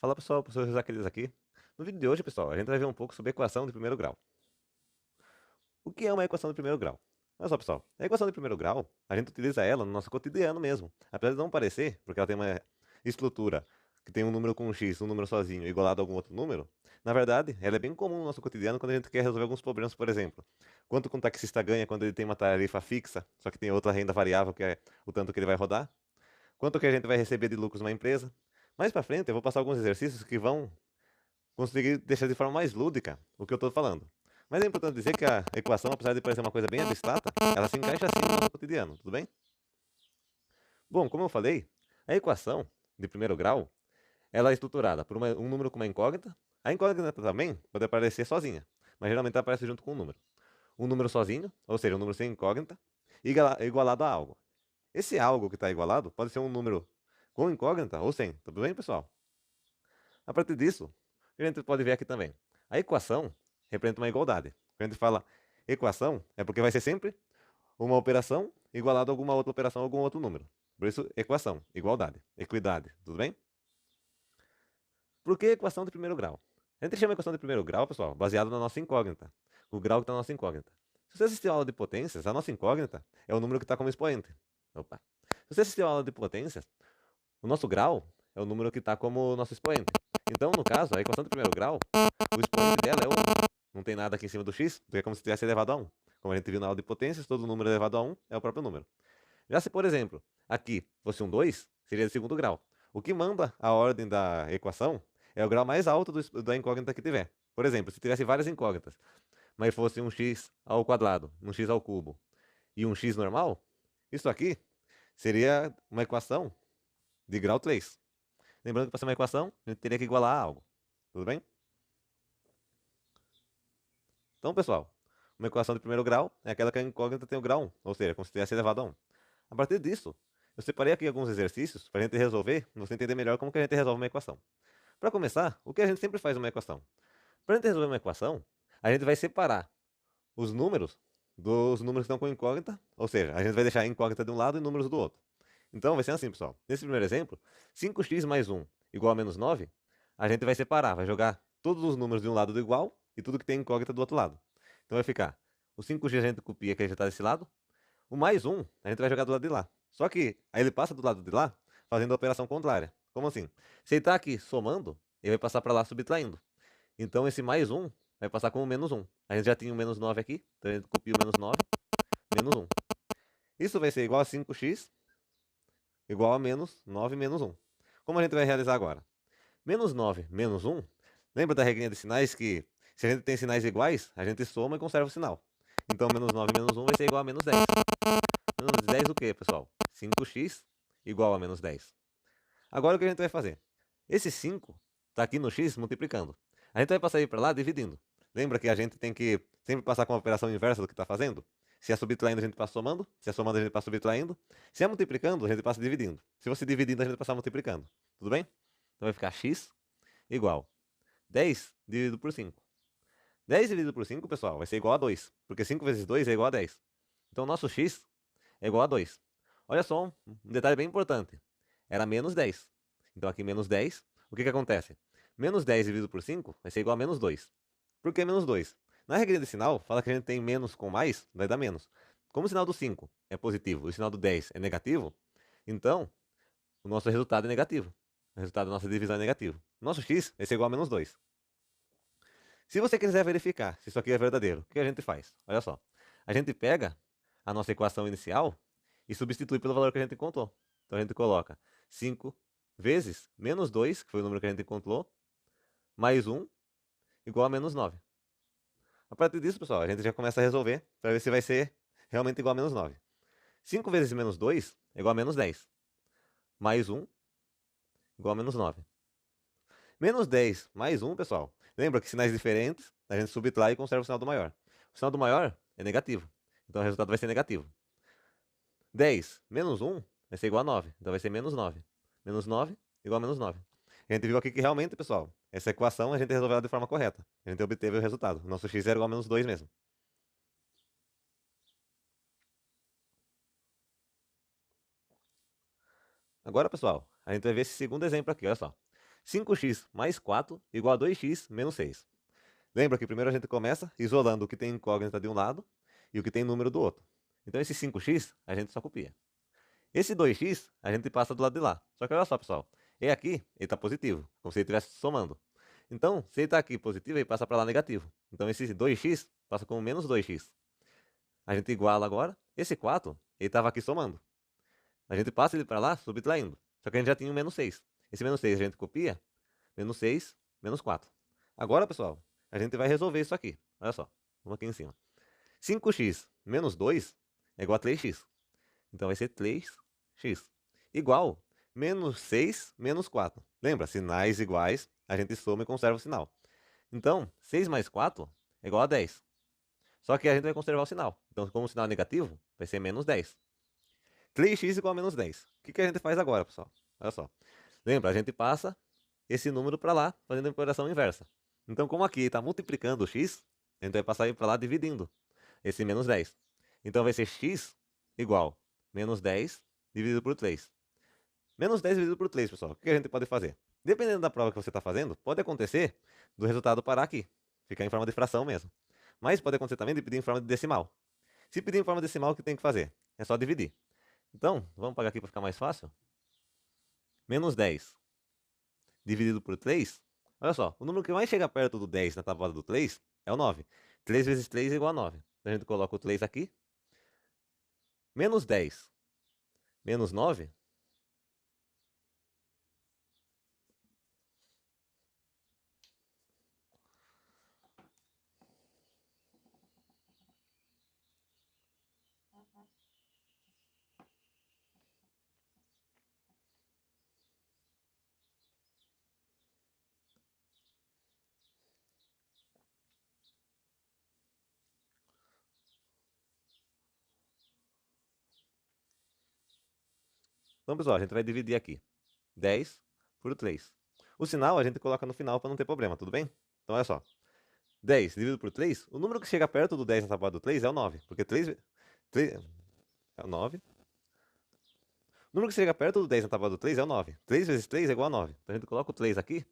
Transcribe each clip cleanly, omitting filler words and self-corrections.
Fala pessoal, professor José Aquiles aqui. No vídeo de hoje, pessoal, a gente vai ver um pouco sobre a equação de primeiro grau. O que é uma equação de primeiro grau? Olha só, pessoal, a equação de primeiro grau, a gente utiliza ela no nosso cotidiano mesmo. Apesar de não parecer, porque ela tem uma estrutura que tem um número com um x, um número sozinho, igualado a algum outro número, na verdade, ela é bem comum no nosso cotidiano quando a gente quer resolver alguns problemas, por exemplo. Quanto que um taxista ganha quando ele tem uma tarifa fixa, só que tem outra renda variável, que é o tanto que ele vai rodar? Quanto que a gente vai receber de lucros numa empresa? Mais pra frente, eu vou passar alguns exercícios que vão conseguir deixar de forma mais lúdica o que eu estou falando. Mas é importante dizer que a equação, apesar de parecer uma coisa bem abstrata, ela se encaixa assim no nosso cotidiano, tudo bem? Bom, como eu falei, a equação de primeiro grau, ela é estruturada por um número com uma incógnita. A incógnita também pode aparecer sozinha, mas geralmente ela aparece junto com um número. Um número sozinho, ou seja, um número sem incógnita, igualado a algo. Esse algo que está igualado pode ser um número com incógnita ou sem, tudo bem, pessoal? A partir disso, a gente pode ver aqui também. A equação representa uma igualdade. Quando a gente fala equação, é porque vai ser sempre uma operação igualada a alguma outra operação, a algum outro número. Por isso, equação, igualdade, equidade, tudo bem? Por que equação de primeiro grau? A gente chama equação de primeiro grau, pessoal, baseado na nossa incógnita. O grau que está na nossa incógnita. Se você assistiu a aula de potências, a nossa incógnita é o número que está como expoente. Opa. Se você assistiu a aula de potências, o nosso grau é o número que está como nosso expoente. Então, no caso, a equação de primeiro grau, o expoente dela é 1. Não tem nada aqui em cima do x, porque é como se tivesse elevado a 1. Como a gente viu na aula de potências, todo número elevado a 1 é o próprio número. Já se, por exemplo, aqui fosse um 2, seria de segundo grau. O que manda a ordem da equação é o grau mais alto da incógnita que tiver. Por exemplo, se tivesse várias incógnitas, mas fosse um x ao quadrado, um x ao cubo e um x normal, isso aqui seria uma equação de grau 3. Lembrando que para ser uma equação, a gente teria que igualar a algo. Tudo bem? Então, pessoal, uma equação de primeiro grau é aquela que a incógnita tem o grau 1, ou seja, como se tivesse elevado a 1. A partir disso, eu separei aqui alguns exercícios para a gente resolver, para você entender melhor como que a gente resolve uma equação. Para começar, o que a gente sempre faz numa equação? Para a gente resolver uma equação, a gente vai separar os números dos números que estão com incógnita, ou seja, a gente vai deixar a incógnita de um lado e números do outro. Então, vai ser assim, pessoal. Nesse primeiro exemplo, 5x mais 1 igual a menos 9, a gente vai separar, vai jogar todos os números de um lado do igual e tudo que tem incógnita do outro lado. Então vai ficar, o 5x a gente copia que já está desse lado, o mais 1 a gente vai jogar do lado de lá. Só que aí ele passa do lado de lá fazendo a operação contrária. Como assim? Se ele está aqui somando, ele vai passar para lá subtraindo. Então esse mais 1 vai passar como menos 1. A gente já tinha o menos 9 aqui, então a gente copia o menos 9, menos 1. Isso vai ser igual a 5x igual a menos 9 menos 1. Como a gente vai realizar agora? Menos 9 menos 1. Lembra da regrinha de sinais que se a gente tem sinais iguais, a gente soma e conserva o sinal. Então menos 9 menos 1 vai ser igual a menos 10. Menos 10 o quê, pessoal? 5x igual a menos 10. Agora o que a gente vai fazer? Esse 5 está aqui no x multiplicando. A gente vai passar ele para lá dividindo. Lembra que a gente tem que sempre passar com a operação inversa do que está fazendo? Se é subtraindo, a gente passa somando. Se é somando, a gente passa subtraindo. Se é multiplicando, a gente passa dividindo. Se você dividindo, a gente passa multiplicando. Tudo bem? Então vai ficar x igual 10 dividido por 5. 10 dividido por 5, pessoal, vai ser igual a 2. Porque 5 vezes 2 é igual a 10. Então nosso x é igual a 2. Olha só um detalhe bem importante. Era menos 10. Então aqui menos 10. O que que acontece? Menos 10 dividido por 5 vai ser igual a menos 2. Por que menos 2? Na regra de sinal, fala que a gente tem menos com mais, vai dar menos. Como o sinal do 5 é positivo e o sinal do 10 é negativo, então o nosso resultado é negativo. O resultado da nossa divisão é negativo. Nosso x vai ser igual a menos 2. Se você quiser verificar se isso aqui é verdadeiro, o que a gente faz? Olha só. A gente pega a nossa equação inicial e substitui pelo valor que a gente encontrou. Então a gente coloca 5 vezes menos 2, que foi o número que a gente encontrou, mais 1, igual a menos 9. A partir disso, pessoal, a gente já começa a resolver para ver se vai ser realmente igual a menos 9. 5 vezes menos 2 é igual a menos 10. Mais 1 igual a menos 9. Menos 10 mais 1, pessoal. Lembra que sinais diferentes, a gente subtrai e conserva o sinal do maior. O sinal do maior é negativo. Então o resultado vai ser negativo. 10 menos 1 vai ser igual a 9. Então vai ser menos 9. Menos 9 igual a menos 9. A gente viu aqui que realmente, pessoal, essa equação a gente resolveu ela de forma correta. A gente obteve o resultado. Nosso x era igual a menos 2 mesmo. Agora, pessoal, a gente vai ver esse segundo exemplo aqui, olha só. 5x mais 4 igual a 2x menos 6. Lembra que primeiro a gente começa isolando o que tem incógnita de um lado e o que tem número do outro. Então esse 5x a gente só copia. Esse 2x a gente passa do lado de lá. Só que olha só, pessoal. E aqui ele está positivo, como se ele estivesse somando. Então, se ele está aqui positivo, ele passa para lá negativo. Então esse 2x passa como menos 2x. A gente iguala agora. Esse 4, ele estava aqui somando. A gente passa ele para lá subtraindo. Só que a gente já tinha um menos 6. Esse menos 6 a gente copia. Menos 6, menos 4. Agora, pessoal, a gente vai resolver isso aqui. Olha só, vamos aqui em cima. 5x menos 2 é igual a 3x. Então vai ser 3x igual menos 6 menos 4. Lembra, sinais iguais, a gente soma e conserva o sinal. Então, 6 mais 4 é igual a 10. Só que a gente vai conservar o sinal. Então, como o sinal é negativo, vai ser menos 10. 3x igual a menos 10. O que a gente faz agora, pessoal? Olha só. Lembra, a gente passa esse número para lá, fazendo a operação inversa. Então, como aqui está multiplicando o x, a gente vai passar ele para lá dividindo esse menos 10. Então, vai ser x igual menos 10 dividido por 3. Menos 10 dividido por 3, pessoal. O que a gente pode fazer? Dependendo da prova que você está fazendo, pode acontecer do resultado parar aqui. Ficar em forma de fração mesmo. Mas pode acontecer também de pedir em forma de decimal. Se pedir em forma de decimal, o que tem que fazer? É só dividir. Então, vamos pagar aqui para ficar mais fácil. Menos 10 dividido por 3. Olha só, o número que mais chega perto do 10 na tabuada do 3 é o 9. 3 vezes 3 é igual a 9. Então a gente coloca o 3 aqui. Menos 10 menos 9. Então, pessoal, a gente vai dividir aqui. 10 por 3. O sinal a gente coloca no final para não ter problema, tudo bem? Então, olha só. 10 dividido por 3, o número que chega perto do 10 na tabuada do 3 é o 9. Porque 3 é o 9. O número que chega perto do 10 na tabuada do 3 é o 9. 3 vezes 3 é igual a 9. Então a gente coloca o 3 aqui,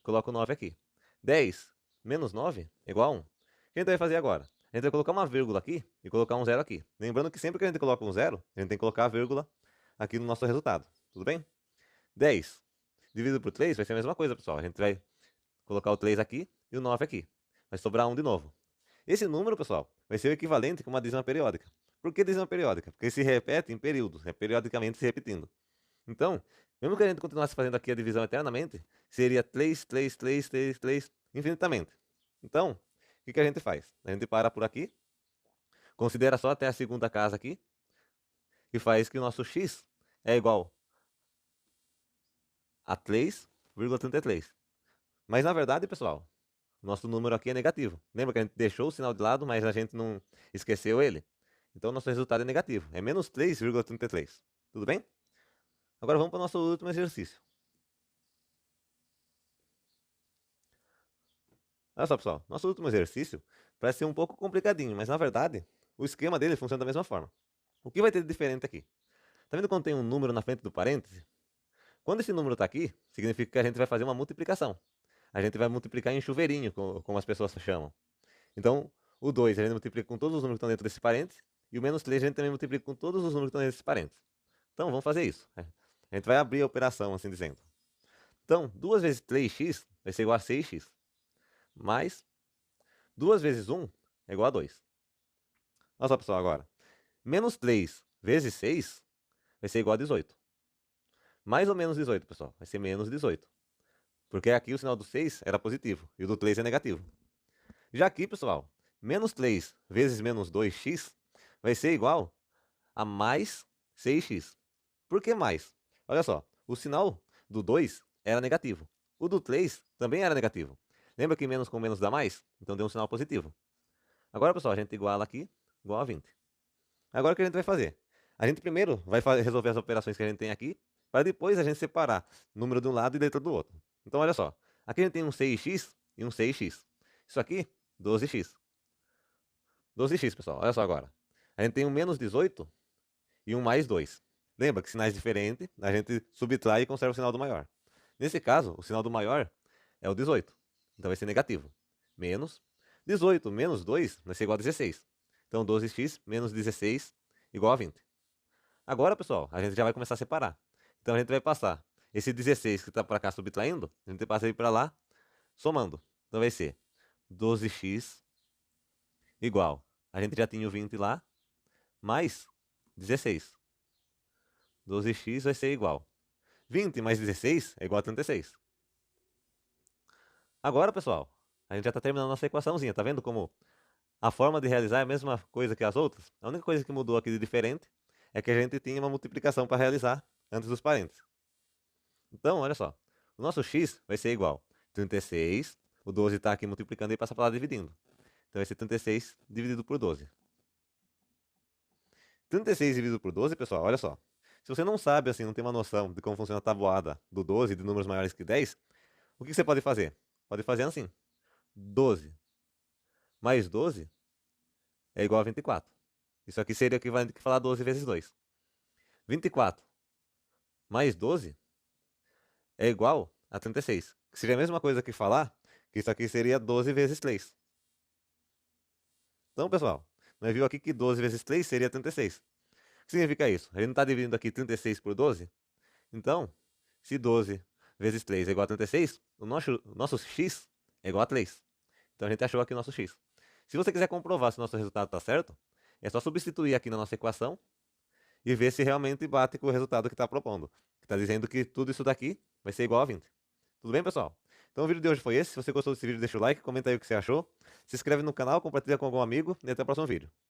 coloca o 9 aqui. 10 menos 9 é igual a 1. O que a gente vai fazer agora? A gente vai colocar uma vírgula aqui e colocar um zero aqui. Lembrando que sempre que a gente coloca um zero, a gente tem que colocar a vírgula aqui no nosso resultado. Tudo bem? 10 dividido por 3 vai ser a mesma coisa, pessoal. A gente vai colocar o 3 aqui e o 9 aqui. Vai sobrar 1 de novo. Esse número, pessoal, vai ser o equivalente com uma dízima periódica. Por que dízima periódica? Porque se repete em períodos, é periodicamente se repetindo. Então, mesmo que a gente continuasse fazendo aqui a divisão eternamente, seria 3, 3, 3, 3, 3, infinitamente. Então, o que a gente faz? A gente para por aqui, considera só até a segunda casa aqui, e faz que o nosso x é igual a 3,33. Mas na verdade, pessoal, nosso número aqui é negativo. Lembra que a gente deixou o sinal de lado, mas a gente não esqueceu ele? Então, nosso resultado é negativo. É menos 3,33. Tudo bem? Agora vamos para o nosso último exercício. Olha só, pessoal. Nosso último exercício parece ser um pouco complicadinho, mas na verdade, o esquema dele funciona da mesma forma. O que vai ter de diferente aqui? Tá vendo quando tem um número na frente do parêntese? Quando esse número está aqui, significa que a gente vai fazer uma multiplicação. A gente vai multiplicar em chuveirinho, como as pessoas chamam. Então, o 2 a gente multiplica com todos os números que estão dentro desse parênteses, e o menos 3 a gente também multiplica com todos os números que estão dentro desse parênteses. Então, vamos fazer isso. A gente vai abrir a operação, assim dizendo. Então, 2 vezes 3x vai ser igual a 6x. Mais 2 vezes 1 é igual a 2. Olha só, pessoal, agora. Menos 3 vezes 6 vai ser igual a 18. Mais ou menos 18, pessoal. Vai ser menos 18. Porque aqui o sinal do 6 era positivo e o do 3 é negativo. Já aqui, pessoal, menos 3 vezes menos 2x vai ser igual a mais 6x. Por que mais? Olha só, o sinal do 2 era negativo. O do 3 também era negativo. Lembra que menos com menos dá mais? Então deu um sinal positivo. Agora, pessoal, a gente iguala aqui, igual a 20. Agora o que a gente vai fazer? A gente primeiro vai resolver as operações que a gente tem aqui, para depois a gente separar número de um lado e letra do outro. Então, olha só. Aqui a gente tem um 6x e um 6x. Isso aqui, 12x. 12x, pessoal. Olha só agora. A gente tem um menos 18 e um mais 2. Lembra que sinais diferentes, a gente subtrai e conserva o sinal do maior. Nesse caso, o sinal do maior é o 18. Então vai ser negativo. Menos 18 menos 2 vai ser igual a 16. Então 12x menos 16 igual a 20. Agora, pessoal, a gente já vai começar a separar. Então a gente vai passar esse 16 que está para cá subtraindo, a gente passa ele para lá somando. Então vai ser 12x igual. A gente já tinha o 20 lá, mais 16. 12x vai ser igual. 20 mais 16 é igual a 36. Agora, pessoal, a gente já está terminando a nossa equaçãozinha. Tá vendo como a forma de realizar é a mesma coisa que as outras? A única coisa que mudou aqui de diferente é que a gente tinha uma multiplicação para realizar antes dos parênteses. Então, olha só. O nosso x vai ser igual a 36. O 12 está aqui multiplicando e passa para lá dividindo. Então vai ser 36 dividido por 12. 36 dividido por 12, pessoal, olha só. Se você não sabe, assim, não tem uma noção de como funciona a tabuada do 12 de números maiores que 10, o que você pode fazer? Pode fazer assim. 12 mais 12 é igual a 24. Isso aqui seria o equivalente que falar 12 vezes 2. 24 mais 12 é igual a 36. Que seria a mesma coisa que falar que isso aqui seria 12 vezes 3. Então, pessoal, nós viu aqui que 12 vezes 3 seria 36. O que significa isso? A gente não está dividindo aqui 36 por 12. Então, se 12 vezes 3 é igual a 36, o nosso x é igual a 3. Então a gente achou aqui o nosso x. Se você quiser comprovar se o nosso resultado está certo, é só substituir aqui na nossa equação e ver se realmente bate com o resultado que está propondo. Que está dizendo que tudo isso daqui vai ser igual a 20. Tudo bem, pessoal? Então o vídeo de hoje foi esse. Se você gostou desse vídeo, deixa o like, comenta aí o que você achou. Se inscreve no canal, compartilha com algum amigo e até o próximo vídeo.